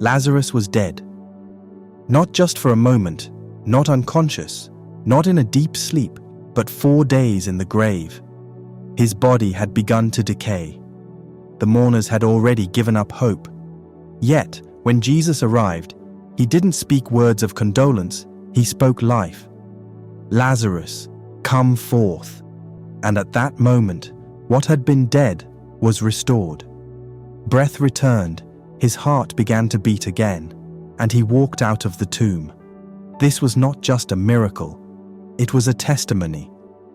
Lazarus was dead. Not just for a moment, not unconscious, not in a deep sleep, but 4 days in the grave. His body had begun to decay. The mourners had already given up hope. Yet, when Jesus arrived, he didn't speak words of condolence, he spoke life. Lazarus, come forth. And at that moment, what had been dead was restored. Breath returned, his heart began to beat again, and he walked out of the tomb. This was not just a miracle, it was a testimony,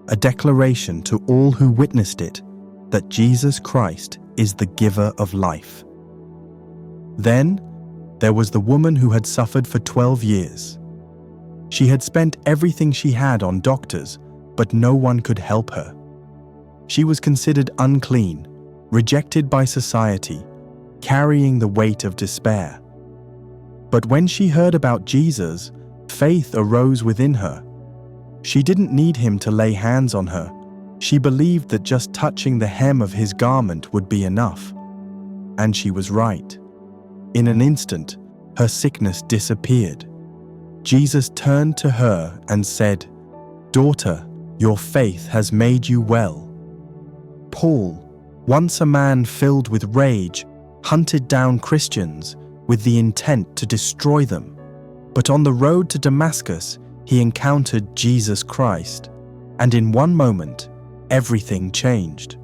a declaration to all who witnessed it that Jesus Christ is the giver of life. Then, there was the woman who had suffered for 12 years. She had spent everything she had on doctors, but no one could help her. She was considered unclean, rejected by society, carrying the weight of despair. But when she heard about Jesus, faith arose within her. She didn't need him to lay hands on her. She believed that just touching the hem of his garment would be enough. And she was right. In an instant, her sickness disappeared. Jesus turned to her and said, "Daughter, your faith has made you well." Paul, once a man filled with rage, hunted down Christians with the intent to destroy them. But on the road to Damascus, he encountered Jesus Christ, and in one moment, everything changed.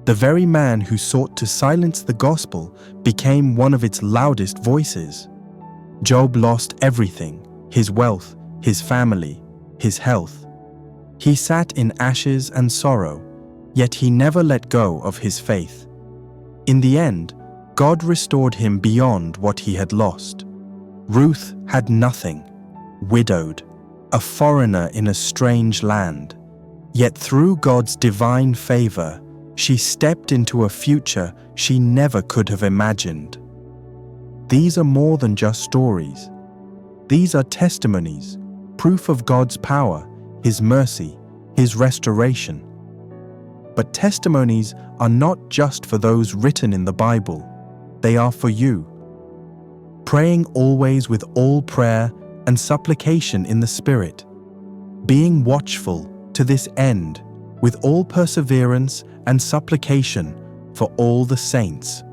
The very man who sought to silence the gospel became one of its loudest voices. Job lost everything, his wealth, his family, his health. He sat in ashes and sorrow, yet he never let go of his faith. In the end, God restored him beyond what he had lost. Ruth had nothing, widowed, a foreigner in a strange land. Yet through God's divine favor, she stepped into a future she never could have imagined. These are more than just stories. These are testimonies, proof of God's power, His mercy, His restoration. But testimonies are not just for those written in the Bible. They are for you. Praying always with all prayer and supplication in the Spirit, being watchful to this end with all perseverance and supplication for all the saints.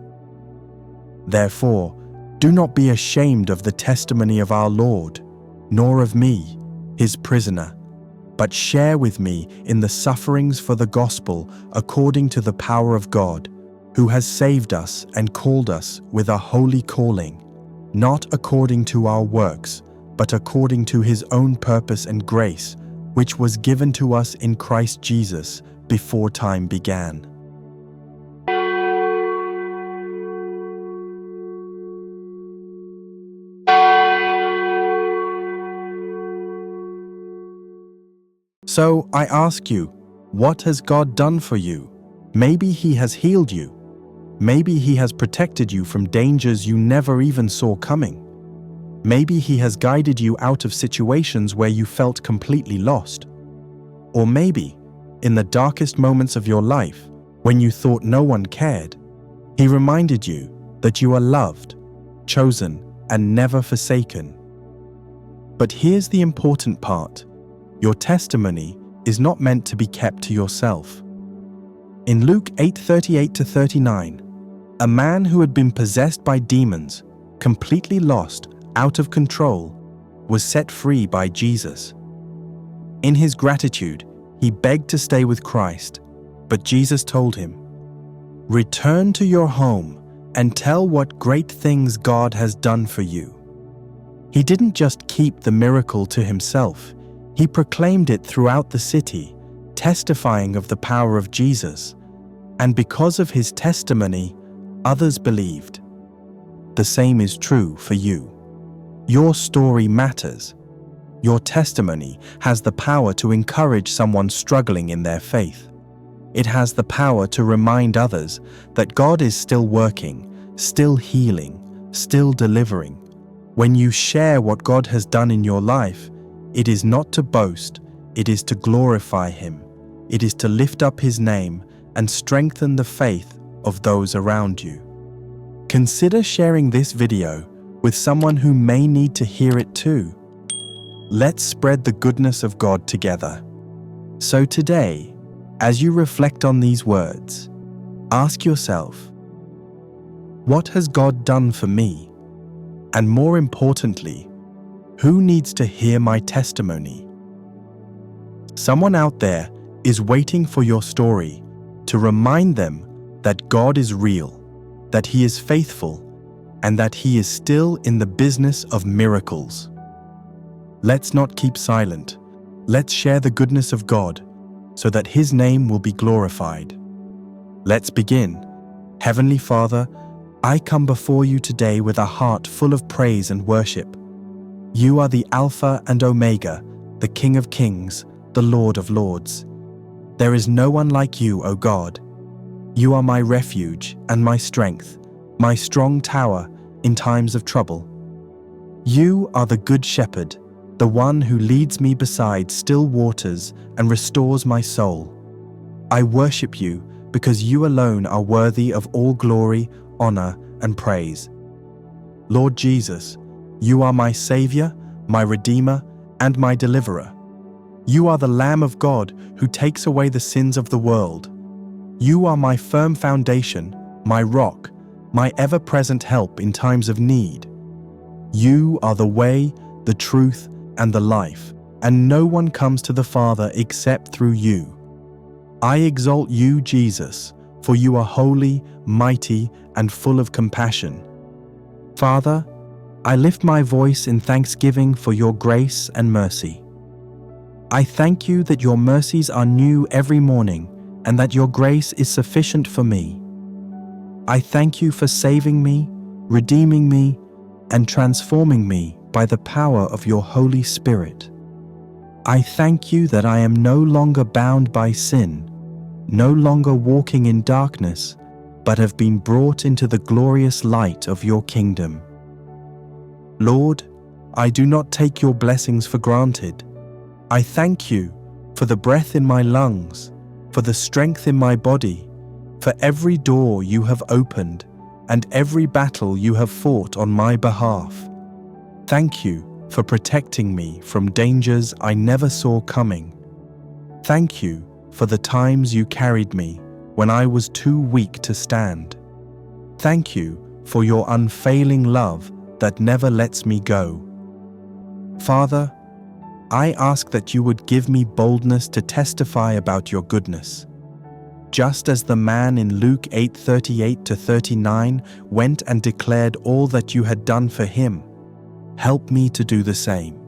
Therefore, do not be ashamed of the testimony of our Lord, nor of me, his prisoner, but share with me in the sufferings for the gospel according to the power of God, who has saved us and called us with a holy calling, not according to our works, but according to his own purpose and grace, which was given to us in Christ Jesus before time began. So I ask you, what has God done for you? Maybe he has healed you. Maybe he has protected you from dangers you never even saw coming. Maybe he has guided you out of situations where you felt completely lost. Or maybe, in the darkest moments of your life, when you thought no one cared, he reminded you that you are loved, chosen, and never forsaken. But here's the important part. Your testimony is not meant to be kept to yourself. In Luke 8:38-39, a man who had been possessed by demons, completely lost, out of control, was set free by Jesus. In his gratitude, he begged to stay with Christ, but Jesus told him, "Return to your home and tell what great things God has done for you." He didn't just keep the miracle to himself, he proclaimed it throughout the city, testifying of the power of Jesus. And because of his testimony, others believed. The same is true for you. Your story matters. Your testimony has the power to encourage someone struggling in their faith. It has the power to remind others that God is still working, still healing, still delivering. When you share what God has done in your life, it is not to boast, it is to glorify Him. It is to lift up His name and strengthen the faith of those around you. Consider sharing this video with someone who may need to hear it too. Let's spread the goodness of God together. So today, as you reflect on these words, ask yourself, what has God done for me? And more importantly, who needs to hear my testimony? Someone out there is waiting for your story to remind them that God is real, that He is faithful, and that He is still in the business of miracles. Let's not keep silent. Let's share the goodness of God so that His name will be glorified. Let's begin. Heavenly Father, I come before you today with a heart full of praise and worship. You are the Alpha and Omega, the King of Kings, the Lord of Lords. There is no one like you, O God. You are my refuge and my strength, my strong tower in times of trouble. You are the Good Shepherd, the one who leads me beside still waters and restores my soul. I worship you because you alone are worthy of all glory, honor, and praise. Lord Jesus, you are my Savior, my Redeemer, and my Deliverer. You are the Lamb of God who takes away the sins of the world. You are my firm foundation, my rock, my ever-present help in times of need. You are the way, the truth, and the life, and no one comes to the Father except through you. I exalt you, Jesus, for you are holy, mighty, and full of compassion. Father, I lift my voice in thanksgiving for your grace and mercy. I thank you that your mercies are new every morning and that your grace is sufficient for me. I thank you for saving me, redeeming me, and transforming me by the power of your Holy Spirit. I thank you that I am no longer bound by sin, no longer walking in darkness, but have been brought into the glorious light of your kingdom. Lord, I do not take your blessings for granted. I thank you for the breath in my lungs, for the strength in my body, for every door you have opened and every battle you have fought on my behalf. Thank you for protecting me from dangers I never saw coming. Thank you for the times you carried me when I was too weak to stand. Thank you for your unfailing love that never lets me go. Father, I ask that you would give me boldness to testify about your goodness. Just as the man in Luke 8:38-39 went and declared all that you had done for him, help me to do the same.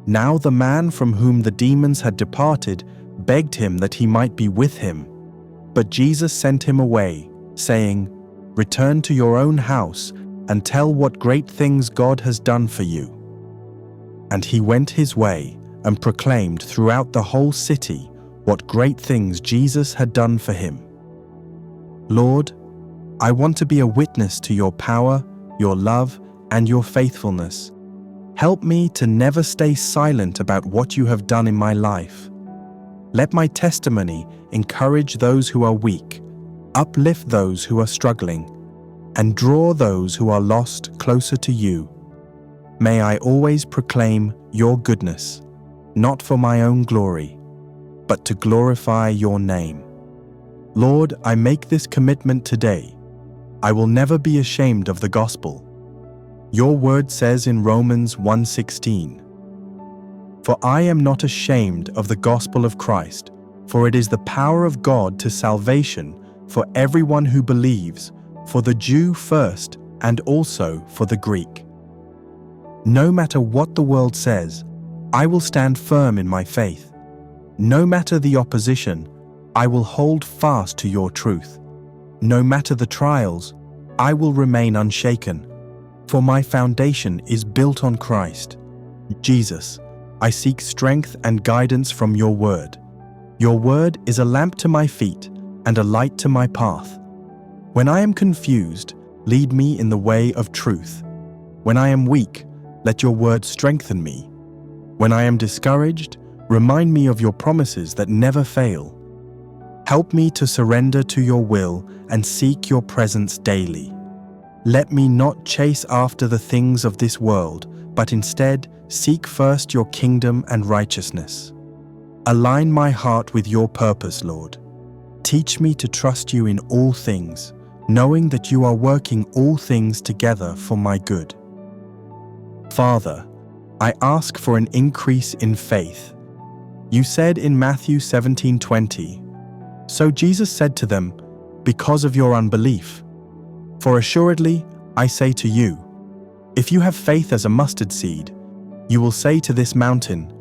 Now the man from whom the demons had departed begged him that he might be with him. But Jesus sent him away, saying, "Return to your own house and tell what great things God has done for you." And he went his way and proclaimed throughout the whole city what great things Jesus had done for him. Lord, I want to be a witness to your power, your love, and your faithfulness. Help me to never stay silent about what you have done in my life. Let my testimony encourage those who are weak, uplift those who are struggling, and draw those who are lost closer to you. May I always proclaim your goodness, not for my own glory, but to glorify your name. Lord, I make this commitment today. I will never be ashamed of the gospel. Your word says in Romans 1:16, "For I am not ashamed of the gospel of Christ, for it is the power of God to salvation for everyone who believes, for the Jew first and also for the Greek." No matter what the world says, I will stand firm in my faith. No matter the opposition, I will hold fast to your truth. No matter the trials, I will remain unshaken, for my foundation is built on Christ. Jesus, I seek strength and guidance from your word. Your word is a lamp to my feet and a light to my path. When I am confused, lead me in the way of truth. When I am weak, let your word strengthen me. When I am discouraged, remind me of your promises that never fail. Help me to surrender to your will and seek your presence daily. Let me not chase after the things of this world, but instead seek first your kingdom and righteousness. Align my heart with your purpose, Lord. Teach me to trust you in all things, knowing that you are working all things together for my good. Father, I ask for an increase in faith. You said in Matthew 17:20, "So Jesus said to them, 'Because of your unbelief. For assuredly, I say to you, if you have faith as a mustard seed, you will say to this mountain,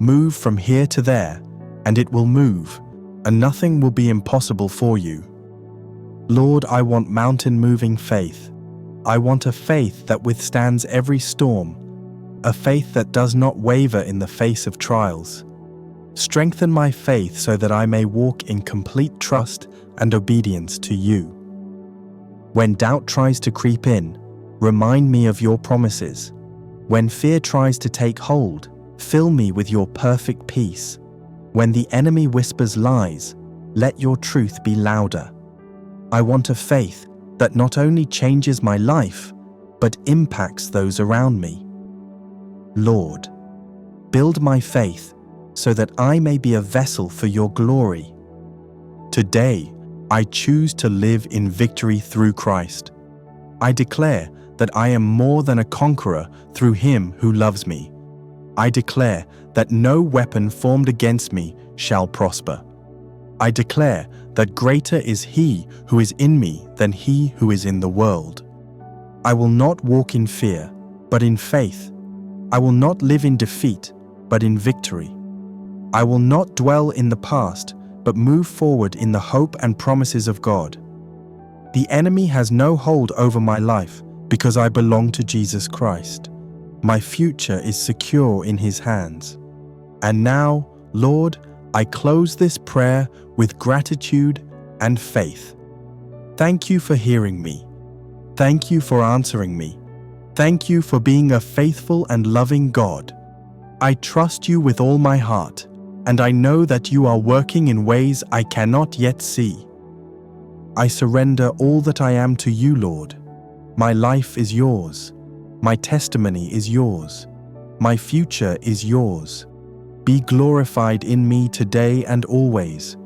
"Move from here to there," and it will move, and nothing will be impossible for you.' Lord, I want mountain-moving faith. I want a faith that withstands every storm, a faith that does not waver in the face of trials. Strengthen my faith so that I may walk in complete trust and obedience to you. When doubt tries to creep in, remind me of your promises. When fear tries to take hold, fill me with your perfect peace. When the enemy whispers lies, let your truth be louder. I want a faith that not only changes my life, but impacts those around me. Lord, build my faith so that I may be a vessel for your glory. Today, I choose to live in victory through Christ. I declare that I am more than a conqueror through him who loves me. I declare that no weapon formed against me shall prosper. I declare that greater is he who is in me than he who is in the world. I will not walk in fear, but in faith. I will not live in defeat, but in victory. I will not dwell in the past, but move forward in the hope and promises of God. The enemy has no hold over my life because I belong to Jesus Christ. My future is secure in his hands. And now, Lord, I close this prayer with gratitude and faith. Thank you for hearing me. Thank you for answering me. Thank you for being a faithful and loving God. I trust you with all my heart, and I know that you are working in ways I cannot yet see. I surrender all that I am to you, Lord. My life is yours. My testimony is yours. My future is yours. Be glorified in me today and always.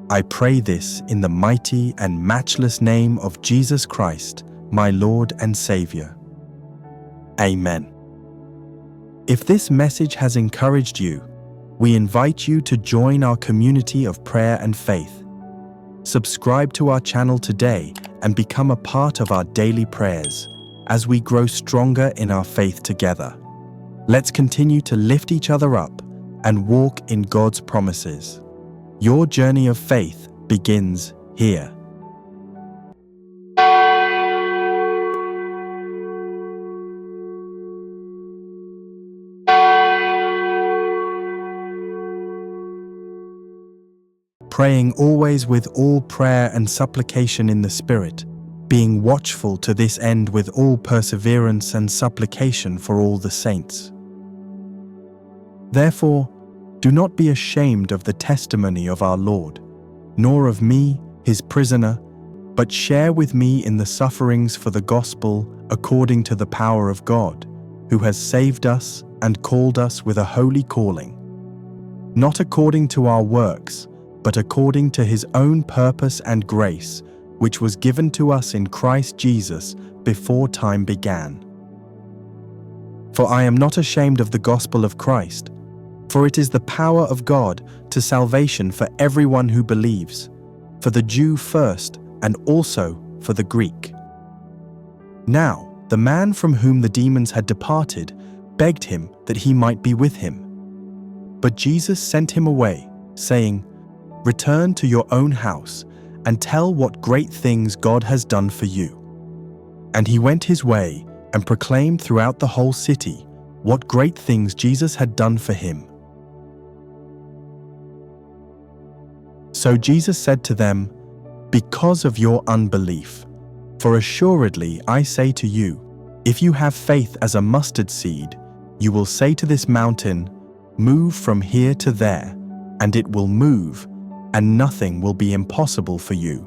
I pray this in the mighty and matchless name of Jesus Christ, my Lord and Savior. Amen. If this message has encouraged you, we invite you to join our community of prayer and faith. Subscribe to our channel today and become a part of our daily prayers as we grow stronger in our faith together. Let's continue to lift each other up and walk in God's promises. Your journey of faith begins here. Praying always with all prayer and supplication in the Spirit, being watchful to this end with all perseverance and supplication for all the saints. Therefore, do not be ashamed of the testimony of our Lord, nor of me, his prisoner, but share with me in the sufferings for the gospel according to the power of God, who has saved us and called us with a holy calling, not according to our works, but according to his own purpose and grace, which was given to us in Christ Jesus before time began. For I am not ashamed of the gospel of Christ, for it is the power of God to salvation for everyone who believes, for the Jew first and also for the Greek. Now, the man from whom the demons had departed begged him that he might be with him. But Jesus sent him away, saying, "Return to your own house and tell what great things God has done for you." And he went his way and proclaimed throughout the whole city what great things Jesus had done for him. So Jesus said to them, "Because of your unbelief, for assuredly I say to you, if you have faith as a mustard seed, you will say to this mountain, 'Move from here to there,' and it will move, and nothing will be impossible for you."